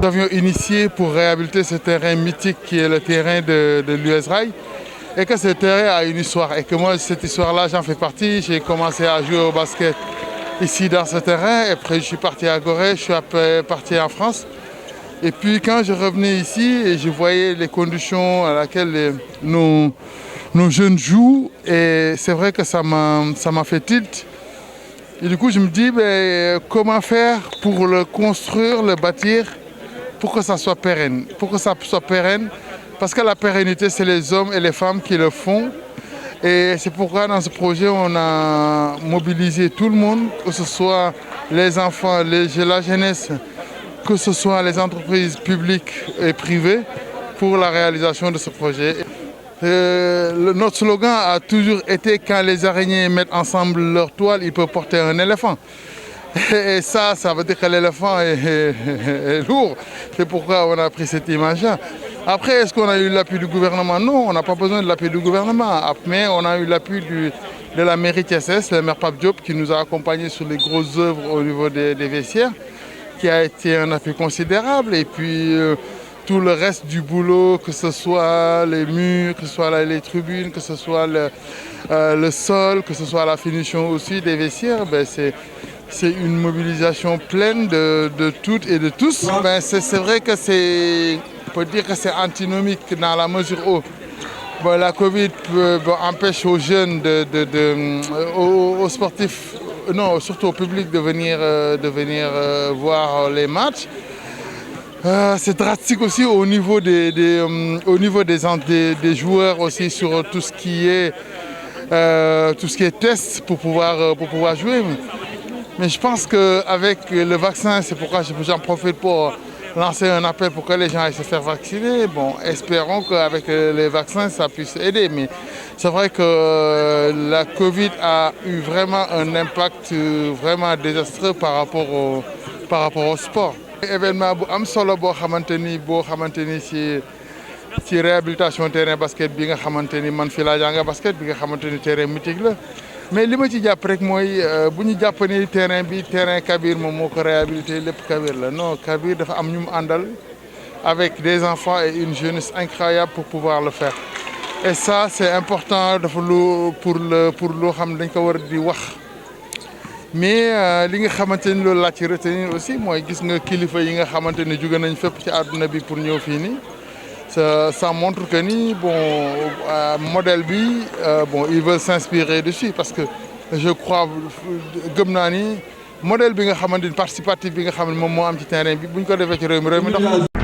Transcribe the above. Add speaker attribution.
Speaker 1: Nous avions initié pour réhabiliter ce terrain mythique qui est le terrain de l'US Rail et que ce terrain a une histoire et que moi cette histoire-là j'en fais partie. J'ai commencé à jouer au basket ici dans ce terrain et après je suis parti à Gorée, je suis parti en France. Et puis quand je revenais ici et je voyais les conditions à laquelle nos jeunes jouent et c'est vrai que ça m'a fait tilt. Et du coup je me dis comment faire pour le construire, le bâtir pour que ça soit pérenne. Pour que ça soit pérenne, parce que la pérennité c'est les hommes et les femmes qui le font. Et c'est pourquoi dans ce projet on a mobilisé tout le monde, que ce soit les enfants, la jeunesse, que ce soit les entreprises publiques et privées pour la réalisation de ce projet. Notre slogan a toujours été quand les araignées mettent ensemble leur toile, ils peuvent porter un éléphant. Et ça veut dire que l'éléphant est lourd. C'est pourquoi on a pris cette image-là. Après, est-ce qu'on a eu l'appui du gouvernement? Non, on n'a pas besoin de l'appui du gouvernement. Mais on a eu l'appui de la mairie TSS, le maire Pape Diop, qui nous a accompagnés sur les grosses œuvres au niveau des vestiaires, qui a été un appui considérable. Et puis tout le reste du boulot, que ce soit les murs, que ce soit les tribunes, que ce soit le sol, que ce soit la finition aussi des vestiaires, c'est une mobilisation pleine de toutes et de tous. C'est vrai que on peut dire que c'est antinomique dans la mesure où la Covid empêche aux jeunes, aux sportifs, non, surtout au public de venir voir les matchs. C'est drastique aussi au niveau des joueurs aussi sur tout ce qui est test pour pouvoir jouer. Mais je pense qu'avec le vaccin, c'est pourquoi j'en profite pour lancer un appel pour que les gens aillent se faire vacciner. Bon, espérons qu'avec les vaccins, ça puisse aider. Mais c'est vrai que la Covid a eu vraiment un impact vraiment désastreux par rapport au sport. Événement bu am solo boo xamante ni ci réhabilitation terrain basket bi nga xamante ni man fii laa jàngee basket bi nga xamante ni terrain mythique la. Mais li ma ci jàpp rek mooy bu ñu jàpp ni terrain Kabir moom moo ko réhabilité lépp Kabir la non Kabir dafa am ñu mu àndal avec des enfants et une jeunesse incroyable pour pouvoir le faire. Et ça c'est important dafa pour loo xam dañ ko war di wax. Mais li nga xamante ni loolu laa ci retenir aussi mooy gis nga kilifa yi nga xamante ni jóge nañ fépp ci àdduna bi pour ñëw fii nii. Ça montre que ni modèle bi ils veulent s'inspirer dessus parce que je crois gëm naa ni modèle bi nga xamante ni participatif bi nga xam ne moom moo am ci terrain bi bu ñu ko defee ci réew mi